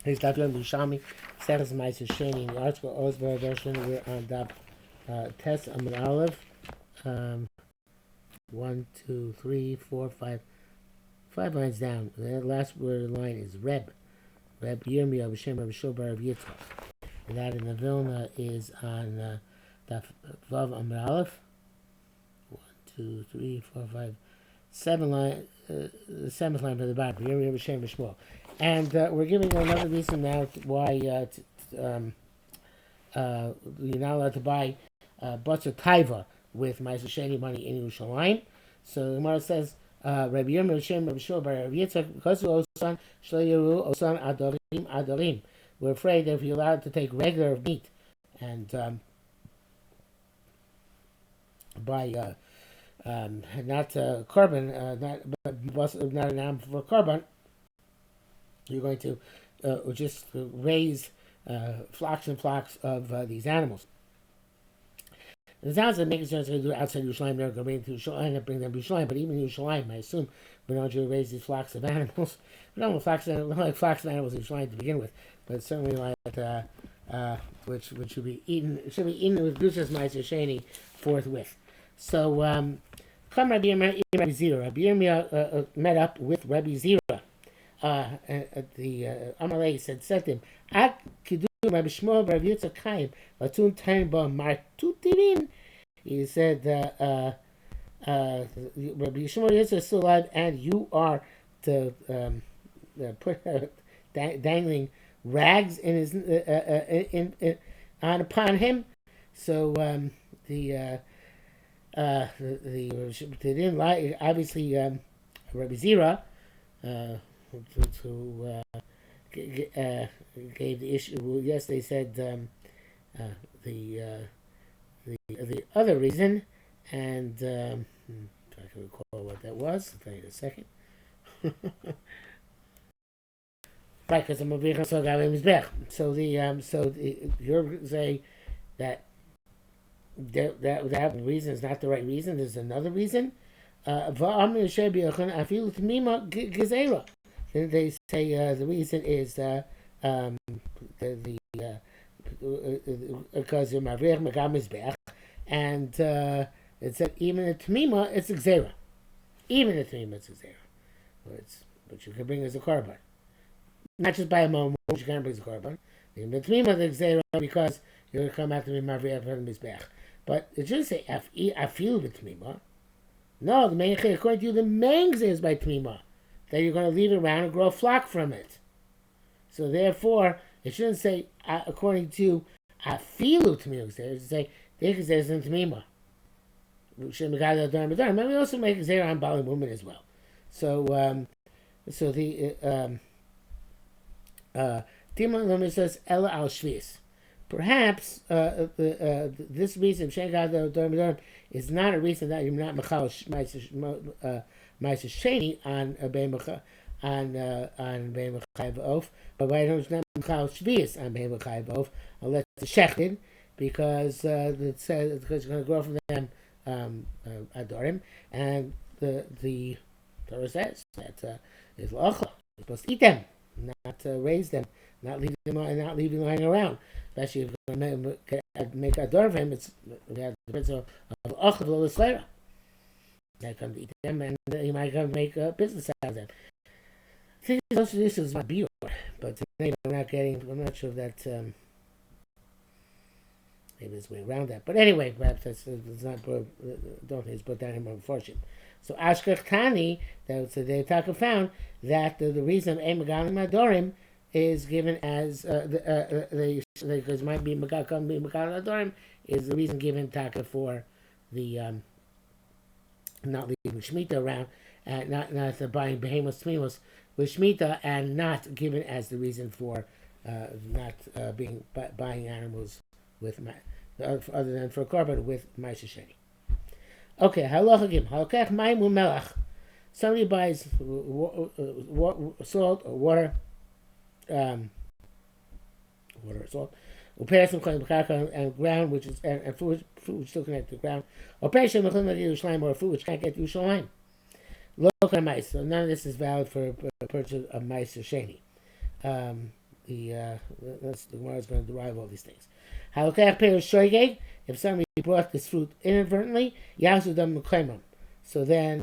He's Daf Yerushalmi, Seches Meiser Sheni. In the article, Ozbar Darshan, we're on Daf Tes Amud Aleph. 1, 2, 3, 4, 5. 5 lines down. The last word of the line is Reb. Reb Yirmiyah B'Shem Reb Shobar of Yitzchak. And that in the Vilna is on Daf Vav Amud Aleph. 1, 2, 3, 4, 5. 7 line, the seventh line from the bottom. Yirmiyah B'Shem B'Shmuel. And we're giving another reason now why you're not allowed to buy Butcher Taiva with Ma'aser Sheni money in Yerushalmi. So the Gemara says, Rabbi Yirmiyah B'Shem Rabbi Shua Bar Rabbi Yitzchak, because of Osan Shlo Yeru Osan Adarim. We're afraid that if you're allowed to take regular meat and buy not korban, not an animal for korban, you're going to just raise flocks and flocks of these animals. It sounds like making sense to do it outside Yerushalmi, they're going to Yerushalmi and bring them to Yerushalmi, but even in Yerushalmi, I assume we don't want you to raise these flocks of animals. We don't want flocks of animals in Yerushalmi to begin with, but certainly like which should be eaten with Gushas Ma'aser Sheni forthwith. So come Rabbi Zira. Rabbi Yirmiyah met up with Rabbi Zira. The Amalei said to him, "At kidu Rabbi Shmuel Rabbi Yitzchak Chaim latun time ba martutirin." He said, "Rabbi Shmuel Yitzchak is still alive, and you are to put dangling rags in his on upon him." So they didn't like, obviously Rabbi Zira. Who gave the issue? Yes, they said the other reason, and I can recall what that was. I'll tell you in a second. Right, because I'm a big so you're saying that that reason is not the right reason. There's another reason. They say the reason is because you're Mavrich Megam Mizbech, and it said even the Tamima it's a Xera. Even the Tamima it's a Xera. But you can bring as a korban. Not just by a moment, you can't bring as a korban. Even the Tamima the Xera because you're going to come after me Mavrich Megam Mizbech. But it shouldn't say I feel the Tamima. No, the main according to you, the main is by Tamima. That you're going to leave it around and grow a flock from it. So therefore, it shouldn't say, according to Afilu Tamima. It should say, there's in Tamima. And we also make Xer on Bali women as well. So, the Timon Lumi says, Ella al Shvis. Perhaps this reason, is not a reason that you're not Mechal Ma'aser Sheni on Bein Mechayev Of, but why don't you not Mechal Shvius on Bein Mechayev Of, unless it's Shechted, because it says because you're going to grow from them Adorim, and the Torah says that it's L'achla, you're supposed to eat them, not raise them, not leave them lying around. Especially if you're going to make Adorim for him, it's the principle of L'achla L'Slera. I come to eat them, and you might come make a business out of them. I think most of this is my biur, but today I'm not sure if that maybe there's a way around that. But anyway, perhaps it's not, don't think it's put down in my fortune. So Ashkech Tani, that's the Taka found that the reason of Megalim Adorim is given as because might be Megalim Adorim is the reason given Taka for the not leaving Shemitah around, not buying behemoths tmimos with Shemitah, and not given as the reason for not buying animals with other than for korban with Ma'aser Sheni. Okay, halacha gim halakach mayim u'melach. Somebody buys salt or water, water or salt. And ground, which is and food which still connected to the ground, or food which can't get to Yerushalayim. So none of this is valid for a purchase of Ma'aser Sheni. the Gemara is going to derive all these things. Halakach perush shoygeg. If somebody brought this fruit inadvertently, yasu dam mekayimam. So then,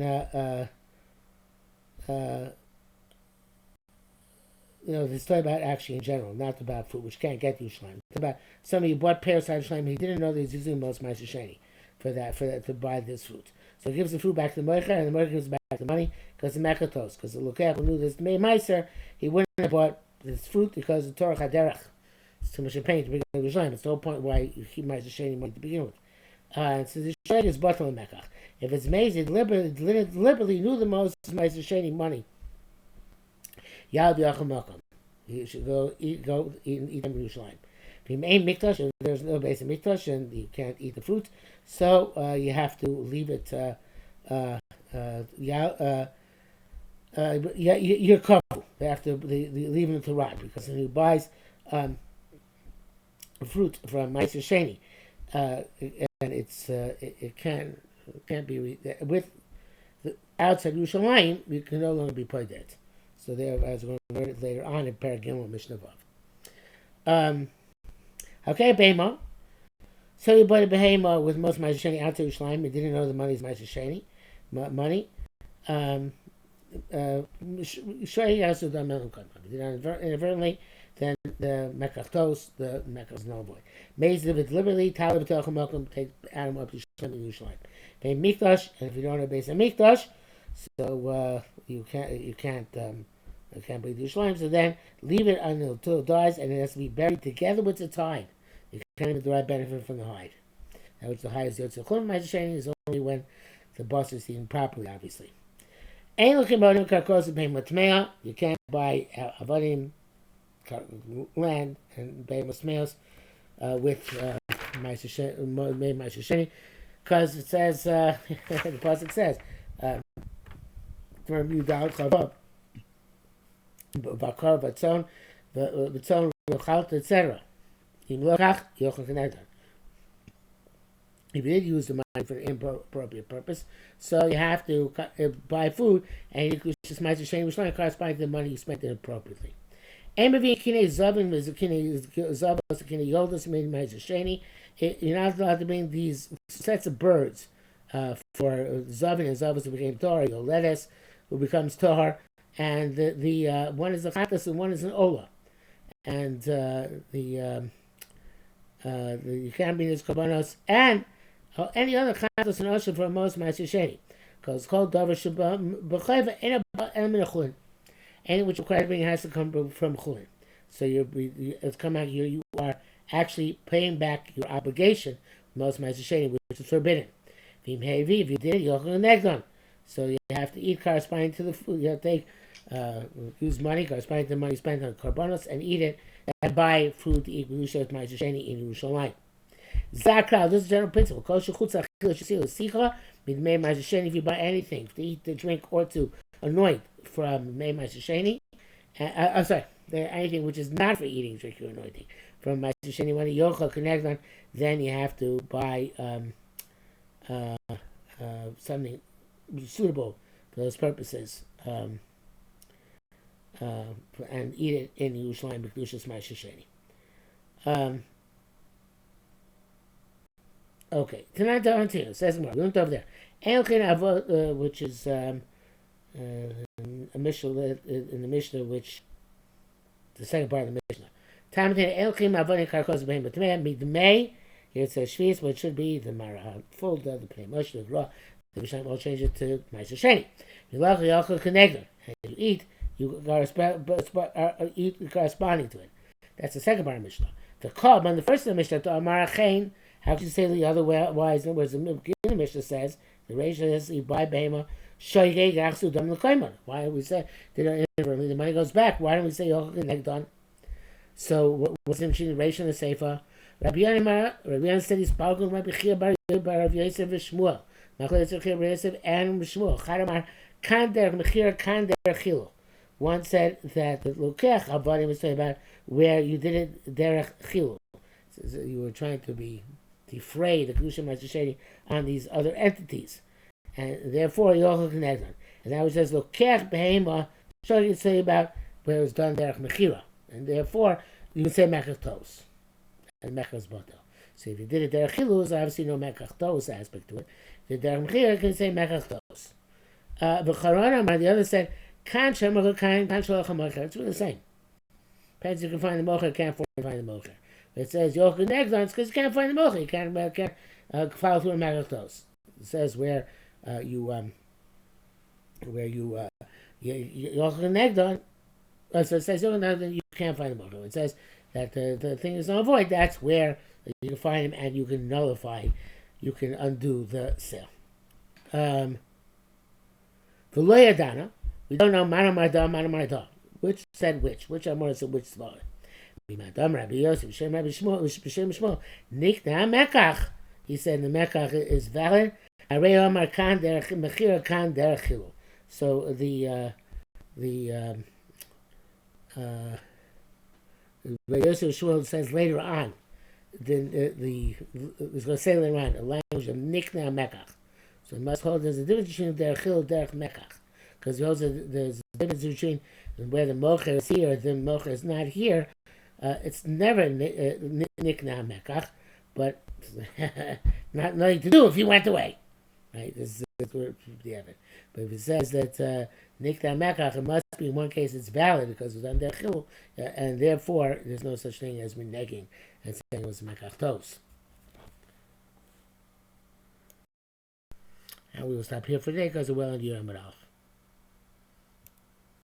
this story about actually in general, not about food, which can't get Yerushalmi. It's about somebody who bought pears out of Yerushalmi, he didn't know that he's using most Ma'aser Sheni for that, to buy this fruit. So he gives the fruit back to the Moicher, and the Moicher gives back the money because the Mekatos, because the Lukech who knew this made Meiser, he wouldn't have bought this fruit because the Torah Haderach. It's too much of pain to bring it to Yerushalmi. It's the whole point why you keep Ma'aser Sheni money to begin with. So the Sheg is bottom Mekach. If it's made, he deliberately knew the most Ma'aser Sheni money. Yal b'yachal makom. You should go eat them in Yerushalayim. If you ain't mikdash, if there's no base of mikdash, and you can't eat the fruit, so you have to leave it. You're covered. They have to leave it to rot, because when he buys fruit from Ma'aser Sheni, and it can't be with outside Yerushalayim, you can no longer be paid. So there, as we're going to learn it later on in Paragimel Mishnah Vav. Okay, Behema. So you bought a Behema with most Ma'aser Sheni out to Yerushalayim. You didn't know the money is Ma'aser Sheni money. Inadvertently, then the Mekachtos, the Mekach is null void. Maze of it deliberately, Talib Telchim Malcolm, take Adam up to Yerushalayim. Pay Mikdash, and if you don't have a base of Mikdash, so you can't be Yerushalayim. So then leave it until it dies, and it has to be buried together with its hide. You can't even derive benefit from the hide. Now, which the hide is Yotze Chum Ma'aser Sheni is only when the bus is eaten properly, obviously. Ain't looking about him karkos and paying matmea. You can't buy avadim land and pay matmeos with Ma'aser Sheni, because it says the pasuk says. From you down chavav, bakar vatzon, v'chalt, etc. Im lokach yochel kenegdan. If you did use the money for an inappropriate purpose, so you have to buy food, and you could just Ma'aser Sheni which line corresponding to the money you spent inappropriately. You're not allowed to bring these sets of birds for Zavin, and Zavin became Torah, your lettuce, who becomes Tahar, and the one is a Chatas and one is an Ola. And you can't bring these Karbanos, and any other Chatas and Osha for most Ma'aser Sheni, because it's called Davar Shabbat B'chayva in a element of Chulin. Any which required bringing has to come from Chulin. So it's come out here, you are actually paying back your obligation, most Ma'aser Sheni, which is forbidden. If you did it, you're negdon. So you have to eat corresponding to the food. You have to take, use money corresponding to the money spent on karbanos and eat it, and buy food to eat Yerusha with Ma'aser Sheni in Yerushalayim. Zakra, this is a general principle. If you buy anything to eat, to drink, or to anoint from Ma'aser Sheni, I'm sorry, anything which is not for eating, drinking, or anointing from Ma'aser Sheni, when you connect on, then you have to buy something suitable for those purposes, and eat it in Yerushalayim b'kedushas Ma'aser Sheni. Okay, tonight on to says more. We went over there. Which is a Mishnah in the Mishnah, which the second part of the Mishnah. Here it says Shvius, but it should be the Marah, full of the Pnei Moshe, the Ra. The Mishnah will change it to Ma'aser Sheni. And you eat, you eat corresponding to it. That's the second part of the Mishnah. The Kab on the first of the Mishnah to Amar Achein. How can you say the other way? Whereas the beginning of the Mishnah says the Reish says you buy behema shoygei gachsu dam l'koyman. Why do we say the money goes back? Why don't we say yochel kenegdon? So what's the Reish in the Sefer? Rabbi Yochanan said he's powerful. Rabbi Chia bar Rav Yosef v'Shmuel. Machlokes Rav Yosef and Shmuel. Chadamar kan derech mechira kan derech chilu. One said that the Lukech Avadim was talking about where you did it derech chilu. So you were trying to defray the Kedusha Ma'aser Sheni on these other entities, and therefore yochel kenegdon. And now it says Lukech behema. So you can say about where it was done derech mechira. and therefore you can say mekach tos and mekach botel. So if you did it derech chilul, there's obviously no mekach tos aspect to it. If you did derech mechira, you can say mekach tos. But Charon, the other said, kan shemach kan shalach hamocher. It's really the same. Depends if you can find the mocher, can't find the mocher. It says yochel negdon, it's because you can't find the mocher. You can't follow through a mekach tos. It says where you yochel negdon. So it says you can't find the mocher. It says that the thing is no void. That's where you can find him and you can nullify, you can undo the sale. The loyadana, we don't know manamarda, which said which Amor said which slaughter. Rabbi Yosef, Shem Rabbi Shmuel, Nikna Mekach. He said the Mekach is valid. Arei Omar Kan Derech Mechira Kan Derech Chilul. So the Rabbi Yosef Shmuel says later on, it's going to say later on, the language of Nikna Mekach. So you must hold there's a difference between Derech Chilul and Derech Mekach. Because he holds there's a difference between where the Mocher is here and the Mocher is not here. It's never Nikna Mekach, but nothing to do if he went away. Right? This is the evidence. But if it says that Nikna Mekach, it must be in one case it's valid because it's under Chilul, and therefore there's no such thing as reneging and saying it was Mekach Tos. And we will stop here for today because we're well into Yom Ralph.